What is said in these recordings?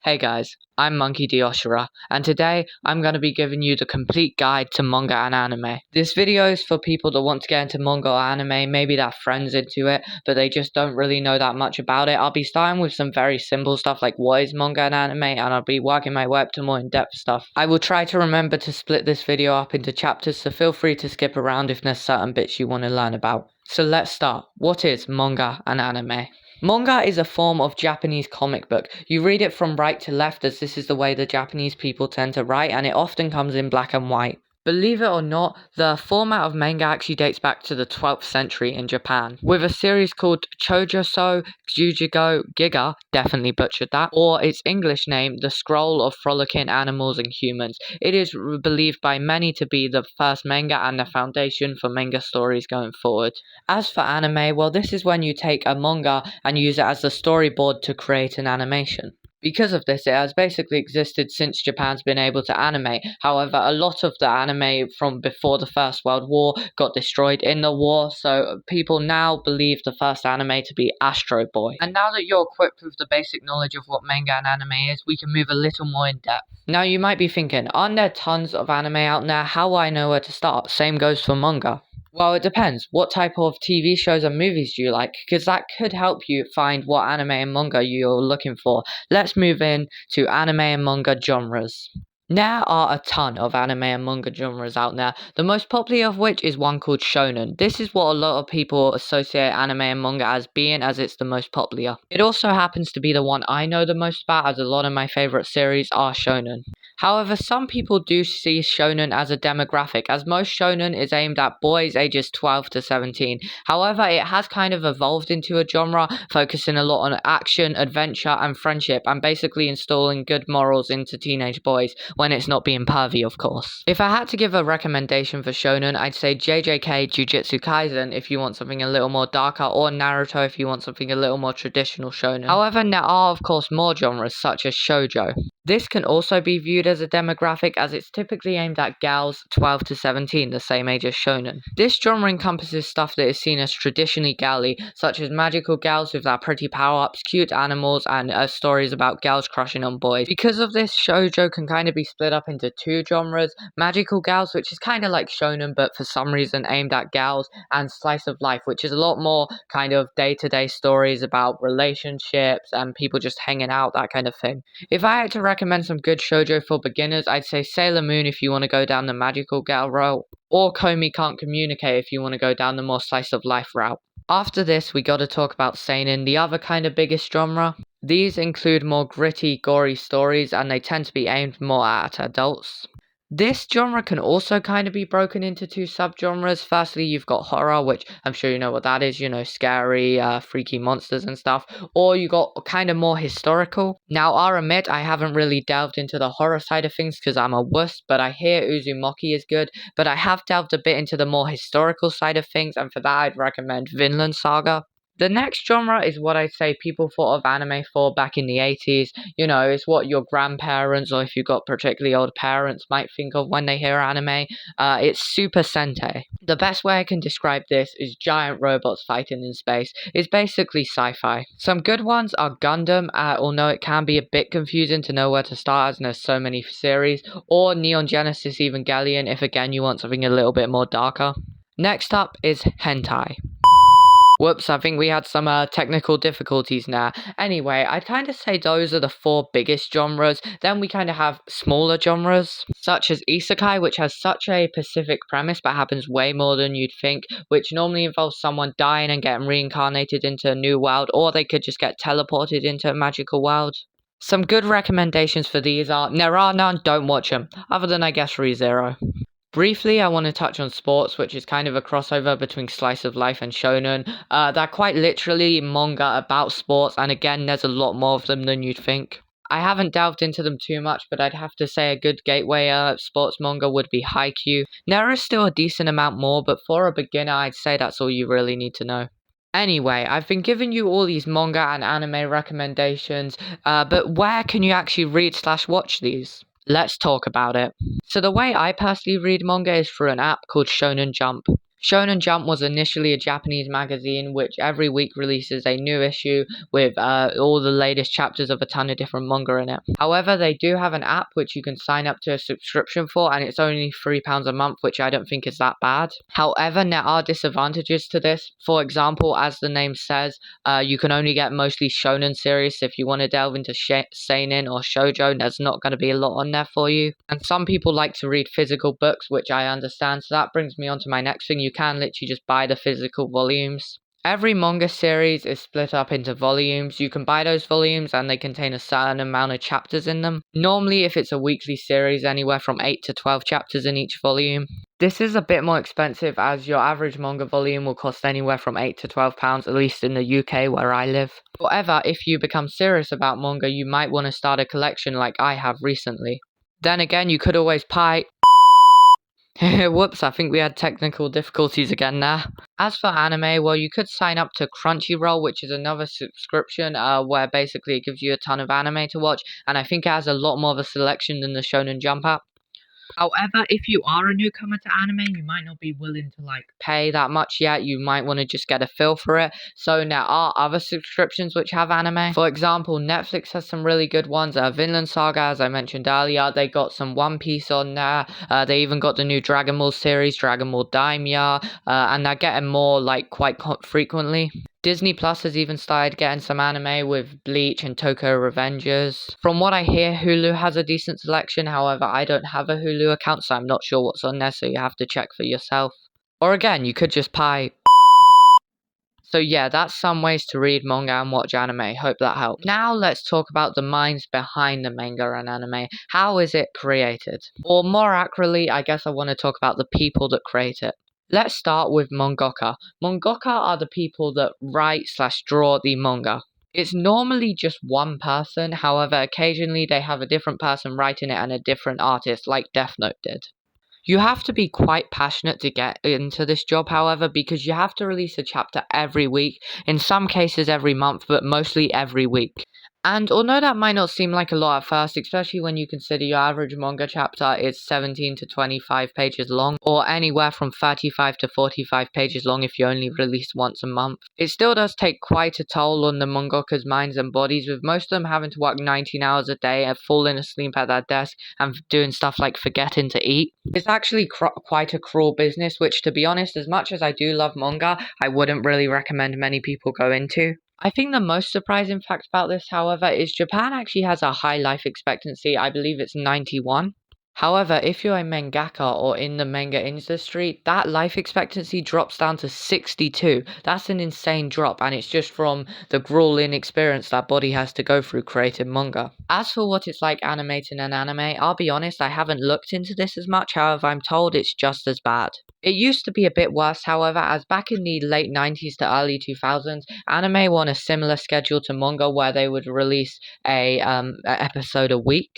Hey guys, I'm Monkey D. Oshira, and today I'm going to be giving you the complete guide to manga and anime. This video is for people that want to get into manga or anime, maybe their friends into it, but they just don't really know that much about it. I'll be starting with some very simple stuff like what is manga and anime, and I'll be working my way up to more in-depth stuff. I will try to remember to split this video up into chapters, so feel free to skip around if there's certain bits you want to learn about. So let's start. What is manga and anime? Manga is a form of Japanese comic book. You read it from right to left, as this is the way the Japanese people tend to write, and it often comes in black and white. Believe it or not, the format of manga actually dates back to the 12th century in Japan, with a series called Chojoso Jujigo Giga, definitely butchered that, or its English name, The Scroll of Frolicking Animals and Humans. It is believed by many to be the first manga and the foundation for manga stories going forward. As for anime, well, this is when you take a manga and use it as the storyboard to create an animation. Because of this, it has basically existed since Japan's been able to animate. However, a lot of the anime from before the First World War got destroyed in the war, so people now believe the first anime to be Astro Boy. And now that you're equipped with the basic knowledge of what manga and anime is, we can move a little more in depth. Now you might be thinking, aren't there tons of anime out there? How will I know where to start? Same goes for manga. Well, it depends. What type of TV shows and movies do you like? Because that could help you find what anime and manga you're looking for. Let's move in to anime and manga genres. There are a ton of anime and manga genres out there, the most popular of which is one called shonen. This is what a lot of people associate anime and manga as being, as it's the most popular. It also happens to be the one I know the most about, as a lot of my favorite series are shonen. However, some people do see shonen as a demographic, as most shonen is aimed at boys ages 12 to 17. However, it has kind of evolved into a genre, focusing a lot on action, adventure, and friendship, and basically installing good morals into teenage boys, when it's not being pervy, of course. If I had to give a recommendation for shonen, I'd say JJK Jujutsu Kaisen if you want something a little more darker, or Naruto if you want something a little more traditional shonen. However, there are of course more genres such as shoujo. This can also be viewed as a demographic, as it's typically aimed at gals 12 to 17, the same age as shonen. This genre encompasses stuff that is seen as traditionally gally, such as magical gals with their pretty power-ups, cute animals, and stories about gals crushing on boys. Because of this, shoujo can kind of be split up into two genres: magical gals, which is kind of like shonen but for some reason aimed at gals, and slice of life, which is a lot more kind of day-to-day stories about relationships and people just hanging out, that kind of thing. If I had to recommend some good shoujo for beginners, I'd say Sailor Moon if you want to go down the magical gal route, or Komi Can't Communicate if you want to go down the more slice of life route. After this, we gotta talk about seinen, the other kind of biggest genre. These include more gritty, gory stories, and they tend to be aimed more at adults. This genre can also kind of be broken into two subgenres. Firstly, you've got horror, which I'm sure you know what that is, you know, scary, freaky monsters and stuff. Or you got kind of more historical. Now, I'll admit, I haven't really delved into the horror side of things because I'm a wuss, but I hear Uzumaki is good. But I have delved a bit into the more historical side of things, and for that I'd recommend Vinland Saga. The next genre is what I'd say people thought of anime for back in the 80s. You know, it's what your grandparents, or if you've got particularly old parents, might think of when they hear anime. It's Super Sentai. The best way I can describe this is giant robots fighting in space. It's basically sci-fi. Some good ones are Gundam, although it can be a bit confusing to know where to start as there's so many series, or Neon Genesis Evangelion if again you want something a little bit more darker. Next up is hentai. Whoops, I think we had some technical difficulties now. Anyway, I'd kind of say those are the four biggest genres. Then we kind of have smaller genres, such as isekai, which has such a specific premise but happens way more than you'd think, which normally involves someone dying and getting reincarnated into a new world, or they could just get teleported into a magical world. Some good recommendations for these are, there are none, don't watch them, other than I guess ReZero. Briefly, I want to touch on sports, which is kind of a crossover between slice of life and shonen. They're quite literally manga about sports, and again, there's a lot more of them than you'd think. I haven't delved into them too much, but I'd have to say a good gateway sports manga would be Haikyuu. There is still a decent amount more, but for a beginner, I'd say that's all you really need to know. Anyway, I've been giving you all these manga and anime recommendations, but where can you actually read/watch these? Let's talk about it. So the way I personally read manga is through an app called Shonen Jump. Shonen Jump was initially a Japanese magazine which every week releases a new issue with all the latest chapters of a ton of different manga in it. However, they do have an app which you can sign up to a subscription for, and it's only £3 a month, which I don't think is that bad. However, there are disadvantages to this. For example, as the name says, you can only get mostly shonen series. If you want to delve into seinen or shoujo, there's not going to be a lot on there for you. And some people like to read physical books, which I understand. So that brings me on to my next thing. You can literally just buy the physical volumes. Every manga series is split up into volumes. You can buy those volumes and they contain a certain amount of chapters in them. Normally, if it's a weekly series, anywhere from 8 to 12 chapters in each volume. This is a bit more expensive as your average manga volume will cost anywhere from £8 to £12, at least in the UK where I live. However, if you become serious about manga, you might want to start a collection like I have recently. Then again, you could always buy... Whoops, I think we had technical difficulties again there. As for anime, well, you could sign up to Crunchyroll, which is another subscription where basically it gives you a ton of anime to watch, and I think it has a lot more of a selection than the Shonen Jump app. However, if you are a newcomer to anime, you might not be willing to pay that much yet. You might want to just get a feel for it. So there are other subscriptions which have anime. For example, Netflix has some really good ones. Vinland Saga, as I mentioned earlier, they got some One Piece on there. They even got the new Dragon Ball series, Dragon Ball Daimya, and they're getting more quite frequently. Disney Plus has even started getting some anime with Bleach and Tokyo Revengers. From what I hear, Hulu has a decent selection. However, I don't have a Hulu account, so I'm not sure what's on there, so you have to check for yourself. Or again, you could just pay. So yeah, that's some ways to read manga and watch anime. Hope that helped. Now let's talk about the minds behind the manga and anime. How is it created? Or more accurately, I guess I want to talk about the people that create it. Let's start with mangaka. Mangaka are the people that write/draw the manga. It's normally just one person, however, occasionally they have a different person writing it and a different artist, like Death Note did. You have to be quite passionate to get into this job, however, because you have to release a chapter every week, in some cases every month, but mostly every week. And although that might not seem like a lot at first, especially when you consider your average manga chapter is 17 to 25 pages long, or anywhere from 35 to 45 pages long if you only release once a month, it still does take quite a toll on the mangaka's minds and bodies, with most of them having to work 19 hours a day and falling asleep at their desk and doing stuff like forgetting to eat. It's actually quite a cruel business, which, to be honest, as much as I do love manga, I wouldn't really recommend many people go into. I think the most surprising fact about this, however, is Japan actually has a high life expectancy. I believe it's 91. However, if you're a mangaka or in the manga industry, that life expectancy drops down to 62. That's an insane drop, and it's just from the grueling experience that body has to go through creating manga. As for what it's like animating an anime, I'll be honest, I haven't looked into this as much, however, I'm told it's just as bad. It used to be a bit worse, however, as back in the late 90s to early 2000s, anime were on a similar schedule to manga where they would release a episode a week,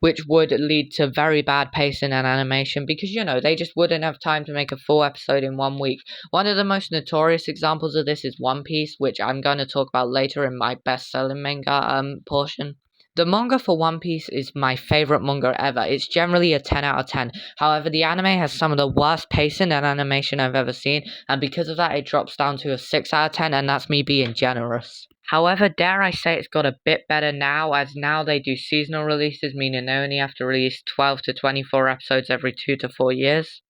which would lead to very bad pacing and animation because, they just wouldn't have time to make a full episode in 1 week. One of the most notorious examples of this is One Piece, which I'm going to talk about later in my best-selling manga portion. The manga for One Piece is my favourite manga ever. It's generally a 10 out of 10. However, the anime has some of the worst pacing and animation I've ever seen, and because of that, it drops down to a 6 out of 10, and that's me being generous. However, dare I say it's got a bit better now, as now they do seasonal releases, meaning they only have to release 12 to 24 episodes every 2 to 4 years.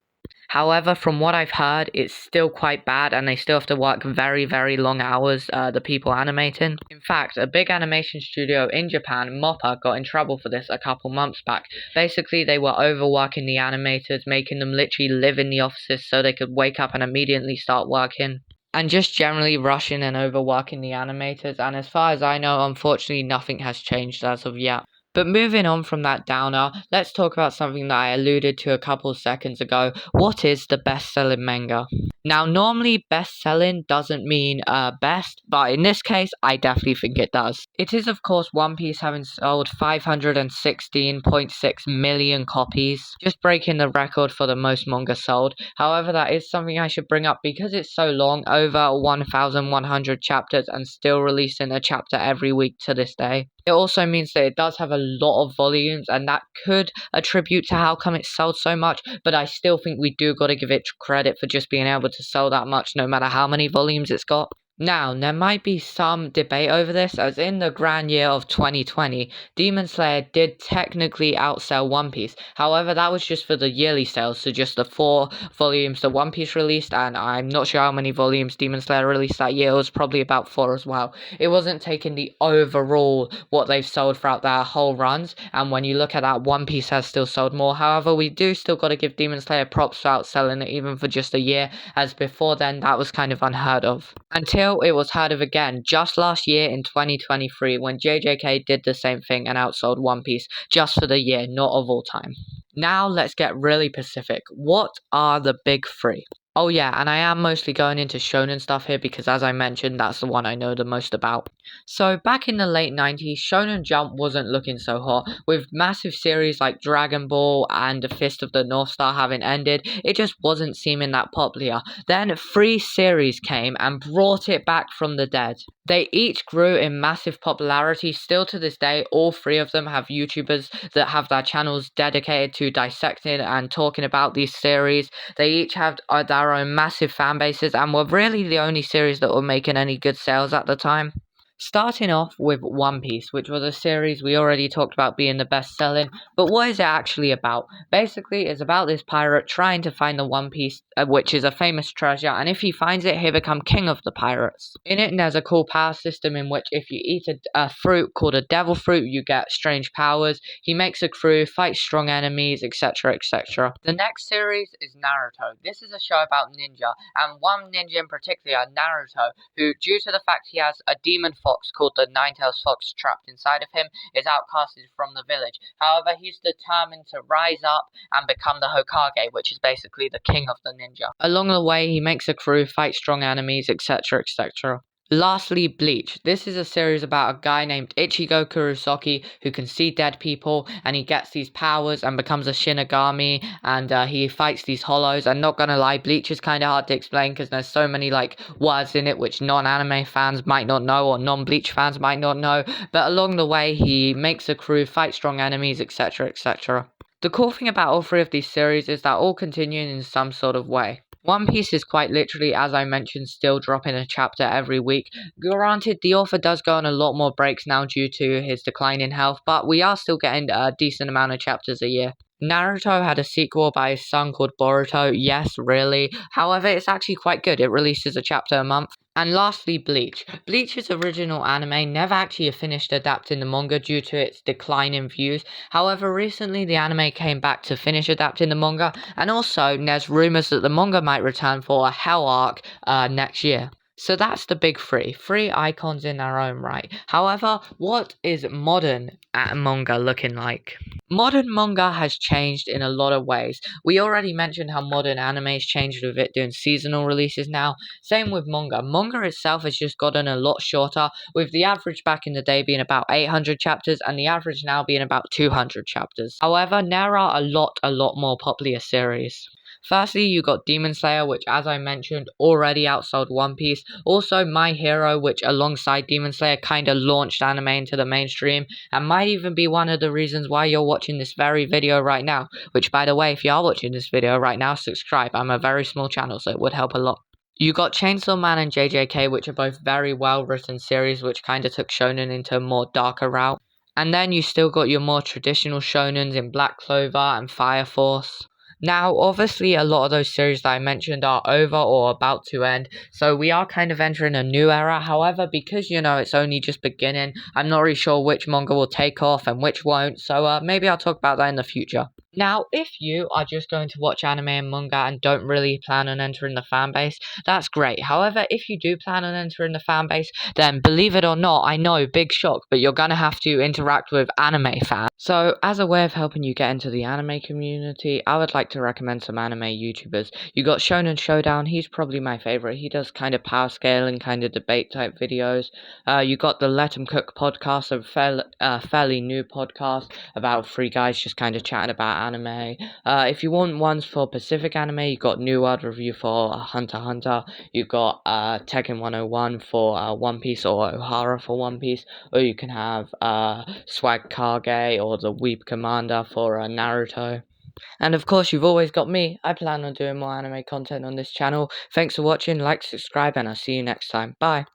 However, from what I've heard, it's still quite bad and they still have to work very, very long hours, the people animating. In fact, a big animation studio in Japan, MOPPA, got in trouble for this a couple months back. Basically, they were overworking the animators, making them literally live in the offices so they could wake up and immediately start working. And just generally rushing and overworking the animators, and as far as I know, unfortunately nothing has changed as of yet. But moving on from that downer, let's talk about something that I alluded to a couple seconds ago. What is the best-selling manga? Now, normally best-selling doesn't mean best, but in this case, I definitely think it does. It is, of course, One Piece having sold 516.6 million copies, just breaking the record for the most manga sold. However, that is something I should bring up because it's so long, over 1,100 chapters, and still releasing a chapter every week to this day. It also means that it does have a lot of volumes, and that could attribute to how come it sold so much, but I still think we do got to give it credit for just being able to sell that much no matter how many volumes it's got. Now, there might be some debate over this, as in the grand year of 2020, Demon Slayer did technically outsell One Piece. However, that was just for the yearly sales, so just the 4 volumes that One Piece released, and I'm not sure how many volumes Demon Slayer released that year. It was probably about 4 as well. It wasn't taking the overall what they've sold throughout their whole runs, and when you look at that, One Piece has still sold more. However, we do still got to give Demon Slayer props for outselling it even for just a year, as before then that was kind of unheard of. Until it was heard of again just last year in 2023 when JJK did the same thing and outsold One Piece just for the year, not of all time. Now let's get really specific. What are the big 3? Oh yeah, and I am mostly going into shonen stuff here because as I mentioned, that's the one I know the most about. So back in the late 90s, Shonen Jump wasn't looking so hot. With massive series like Dragon Ball and The Fist of the North Star having ended, it just wasn't seeming that popular. Then 3 series came and brought it back from the dead. They each grew in massive popularity. Still to this day, all 3 of them have YouTubers that have their channels dedicated to dissecting and talking about these series. They each have their own massive fan bases and were really the only series that were making any good sales at the time. Starting off with One Piece, which was a series we already talked about being the best selling, but what is it actually about? Basically, it's about this pirate trying to find the One Piece, which is a famous treasure, and if he finds it, he'll become king of the pirates. In it, there's a cool power system in which if you eat a fruit called a devil fruit, you get strange powers. He makes a crew, fights strong enemies, etc, etc. The next series is Naruto. This is a show about ninja, and one ninja in particular, Naruto, who, due to the fact he has a demon fox called the Nine-Tailed Fox trapped inside of him, is outcasted from the village. However, he's determined to rise up and become the Hokage, which is basically the king of the ninja. Along the way, he makes a crew, fights strong enemies, etc, etc. Lastly, Bleach. This is a series about a guy named Ichigo Kurosaki who can see dead people, and he gets these powers and becomes a Shinigami, and he fights these hollows. And not gonna lie, Bleach is kind of hard to explain because there's so many words in it which non-anime fans might not know or non-Bleach fans might not know, but along the way he makes a crew, fights strong enemies, etc, etc. The cool thing about all 3 of these series is that all continue in some sort of way. One Piece is quite literally, as I mentioned, still dropping a chapter every week. Granted, the author does go on a lot more breaks now due to his decline in health, but we are still getting a decent amount of chapters a year. Naruto had a sequel by his son called Boruto. Yes, really. However, it's actually quite good. It releases a chapter a month. And lastly, Bleach. Bleach's original anime never actually finished adapting the manga due to its decline in views. However, recently the anime came back to finish adapting the manga, and also there's rumours that the manga might return for a Hell arc next year. So that's the big 3 icons in their own right. However, what is modern manga looking like? Modern manga has changed in a lot of ways. We already mentioned how modern anime has changed with it doing seasonal releases now. Same with manga. Manga itself has just gotten a lot shorter, with the average back in the day being about 800 chapters and the average now being about 200 chapters. However, there are a lot more popular series. Firstly, you got Demon Slayer, which as I mentioned already outsold One Piece. Also My Hero, which alongside Demon Slayer kinda launched anime into the mainstream, and might even be one of the reasons why you're watching this very video right now. Which, by the way, if you are watching this video right now, subscribe. I'm a very small channel, so it would help a lot. You got Chainsaw Man and JJK, which are both very well written series which kinda took shonen into a more darker route. And then you still got your more traditional shonens in Black Clover and Fire Force. Now, obviously, a lot of those series that I mentioned are over or about to end, so we are kind of entering a new era. However, because, it's only just beginning, I'm not really sure which manga will take off and which won't, so maybe I'll talk about that in the future. Now, if you are just going to watch anime and manga and don't really plan on entering the fanbase, that's great. However, if you do plan on entering the fanbase, then believe it or not, I know, big shock, but you're gonna have to interact with anime fans. So, as a way of helping you get into the anime community, I would like to recommend some anime YouTubers. You got Shonen Showdown, he's probably my favorite. He does kind of power scaling, kind of debate type videos. You got the Let 'em Cook podcast, a fairly new podcast about 3 guys just kind of chatting about anime. If you want ones for Pacific anime, you got New World Review for Hunter x Hunter. You got Tekken 101 for One Piece, or Ohara for One Piece, or you can have Swag Kage or the Weep Commander for Naruto. And of course, you've always got me. I plan on doing more anime content on this channel. Thanks for watching, like, subscribe, and I'll see you next time. Bye.